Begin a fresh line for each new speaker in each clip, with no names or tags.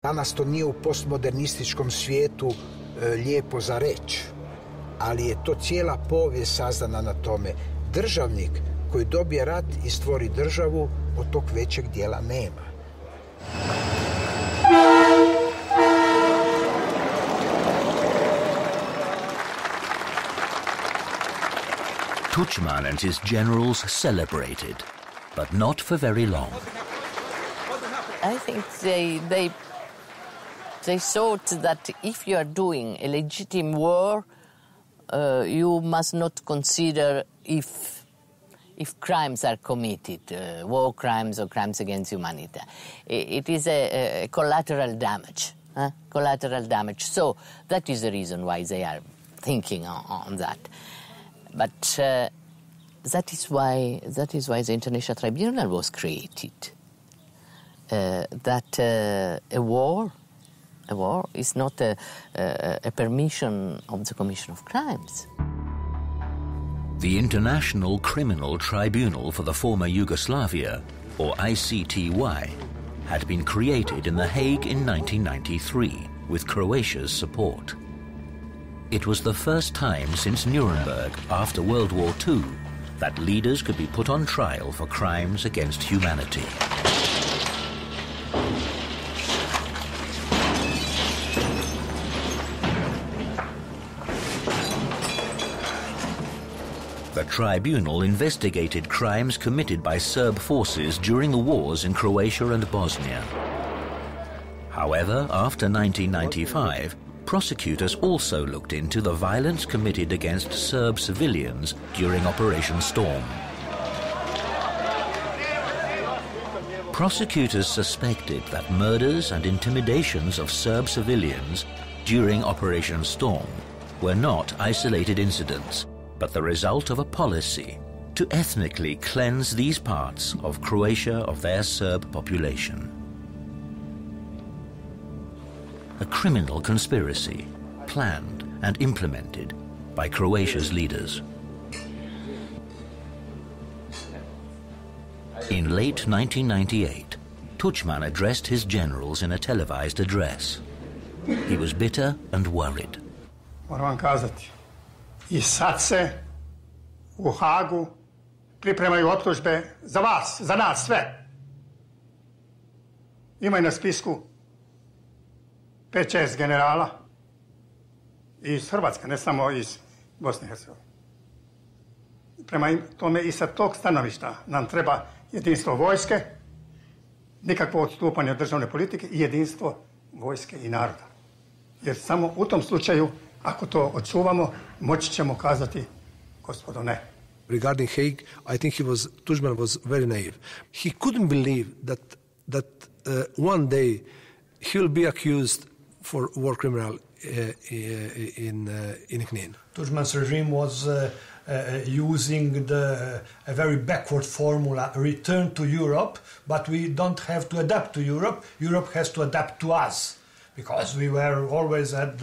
Danas to nije u postmodernističkom svijetu lijepo za reći, ali je to cijela povijest sazdana na tome. Državnik koji dobije rat i stvori državu, od tog većeg dijela nema.
Tuđman and his generals celebrated, but not for very long.
I think they thought that if you are doing a legitimate war, you must not consider if crimes are committed, war crimes or crimes against humanity. It is a collateral damage, collateral damage. So that is the reason why they are thinking on that. But that is why the International Tribunal was created. That a war is not a permission of the commission of crimes.
The International Criminal Tribunal for the former Yugoslavia, or ICTY, had been created in The Hague in 1993 with Croatia's support. It was the first time since Nuremberg after World War II that leaders could be put on trial for crimes against humanity. The tribunal investigated crimes committed by Serb forces during the wars in Croatia and Bosnia. However, after 1995, prosecutors also looked into the violence committed against Serb civilians during Operation Storm. Prosecutors suspected that murders and intimidations of Serb civilians during Operation Storm were not isolated incidents, but the result of a policy to ethnically cleanse these parts of Croatia of their Serb population. A criminal conspiracy planned and implemented by Croatia's leaders. In late 1998, Tuđman addressed his generals in a televised address. He was bitter and worried.
Moram vam kazati, i sad se u Hagu pripremaju optužbe za vas, za nas sve. Ima na spisku 5-6 generala iz Hrvatske, ne samo iz Bosne i Hercegovine. Prema tome i sa tog stanovišta nam treba jedinstvo vojske, nikakvo odstupanje od državne politike i jedinstvo vojske i naroda. Jer samo u tom slučaju, ako to očuvamo, moći ćemo kazati, gospodo, ne.
Regarding Hague, I think Tuđman was very naive. He couldn't believe that one day he will be accused for war criminal in Knin.
Tuđman's regime was using a very backward formula, return to Europe, but we don't have to adapt to Europe. Europe has to adapt to us, because we were always at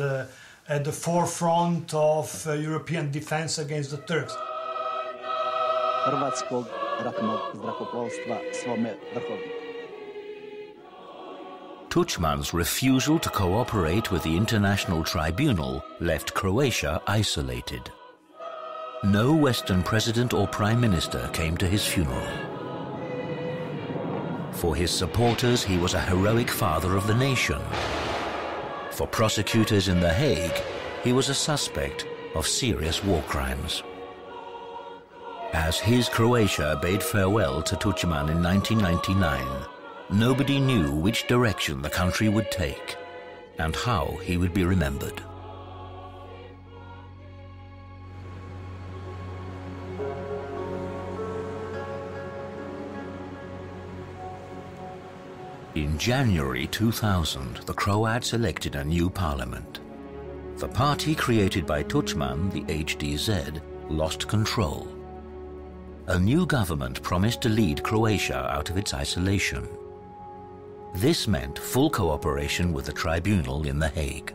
the forefront of European defense against the Turks.
Hrvatskog ratnog zrakoplovstva svome vrhovniku.
Tuđman's refusal to cooperate with the International Tribunal left Croatia isolated. No Western president or prime minister came to his funeral. For his supporters, he was a heroic father of the nation. For prosecutors in The Hague, he was a suspect of serious war crimes. As his Croatia bade farewell to Tuđman in 1999, nobody knew which direction the country would take and how he would be remembered. In January 2000, the Croats elected a new parliament. The party created by Tuđman, the HDZ, lost control. A new government promised to lead Croatia out of its isolation. This meant full cooperation with the tribunal in The Hague.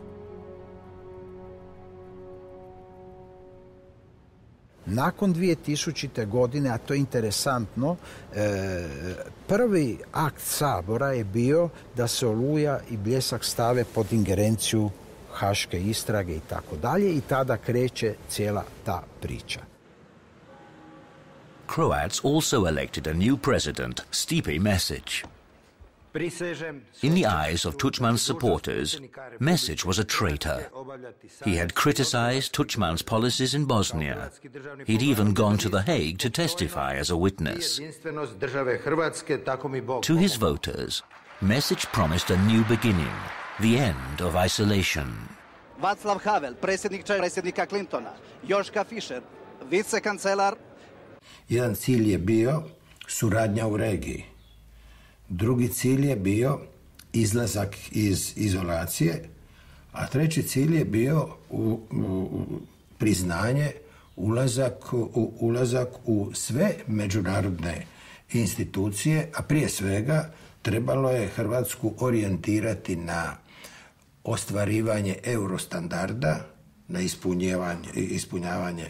Nakon 2000. godine, a to je interesantno, prvi akt Sabora je bio da se Oluja i Bljesak stave pod ingerenciju haške istrage i tako dalje, i tada kreće cijela ta priča.
Croats also elected a new president, Stipe Mesić. In the eyes of Tuđman's supporters, Mesić was a traitor. He had criticized Tuđman's policies in Bosnia. He'd even gone to The Hague to testify as a witness. To his voters, Mesić promised a new beginning, the end of isolation.
Václav Havel, predsjednika Clintona, Joška Fischer, vicekancelar.
Jedan cilj je bio suradnja u regiji. Drugi cilj je bio izlazak iz izolacije, a treći cilj je bio priznanje, ulazak u sve međunarodne institucije, a prije svega trebalo je Hrvatsku orijentirati na ostvarivanje eurostandarda, na ispunjavanje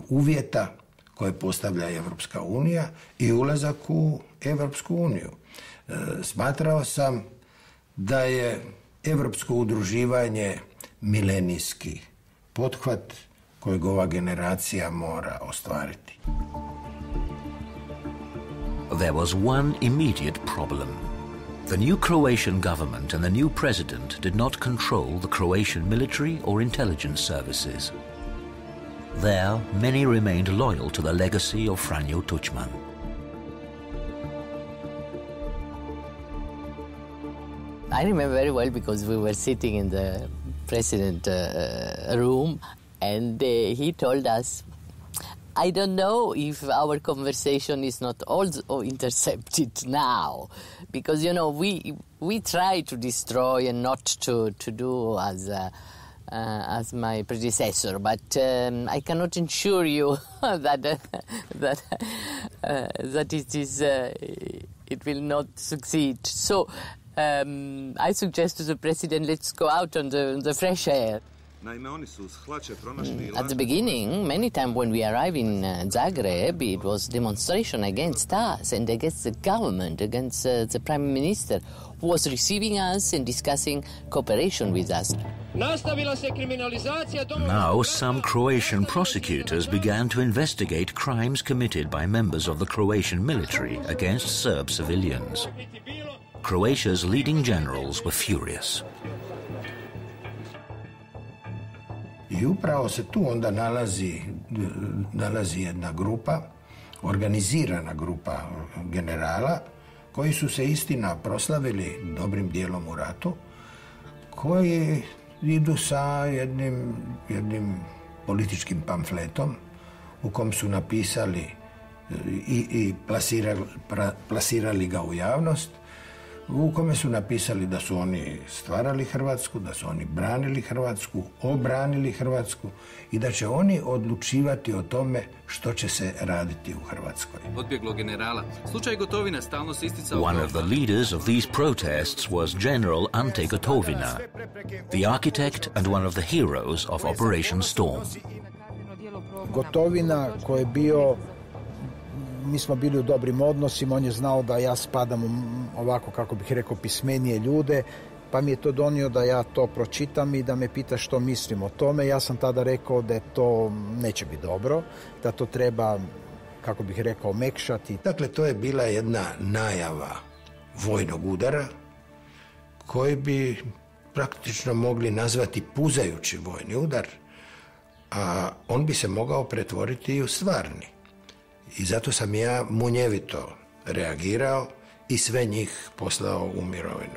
uvjeta koje postavlja Evropska unija i ulazak u Evropsku uniju. Smatrao sam da je evropsko udruživanje milenijski pothvat kojeg ova generacija mora ostvariti.
There was one immediate problem. The new Croatian government and the new president did not control the Croatian military or intelligence services. There, many remained loyal to the legacy of Franjo Tuđman.
I remember very well because we were sitting in the president room, and he told us, I don't know if our conversation is not also intercepted now, because, you know, we try to destroy and not to do as my predecessor, but I cannot assure you that it will not succeed. So I suggest to the president, let's go out on the fresh air. At the beginning, many times when we arrived in Zagreb, it was demonstration against us and against the government, against the prime minister, who was receiving us and discussing cooperation with us.
Now some Croatian prosecutors began to investigate crimes committed by members of the Croatian military against Serb civilians. Croatia's leading generals were furious.
I upravo se tu onda nalazi jedna grupa, organizirana grupa generala, koji su se istina proslavili dobrim dijelom u ratu, koji idu sa jednim političkim pamfletom u kom su napisali i plasirali ga u javnost, u kome su napisali da su oni stvarali Hrvatsku, da su oni branili Hrvatsku, obranili Hrvatsku i da će oni odlučivati o tome što će se raditi u Hrvatskoj.
One of the leaders of these protests was General Ante Gotovina, the architect and one of the heroes of Operation Storm.
Gotovina, koji je bio, mi smo bili u dobrim odnosima, on je znao da ja spadam u ovako, kako bih rekao, pismenije ljude, pa mi je to donio da ja to pročitam i da me pita što mislim o tome. Ja sam tada rekao da to neće biti dobro, da to treba, kako bih rekao, mekšati.
Dakle, to je bila jedna najava vojnog udara koji bi praktično mogli nazvati puzajući vojni udar, a on bi se mogao pretvoriti i u stvarni. I zato sam ja munjevito reagirao i sve njih poslao u mirovinu.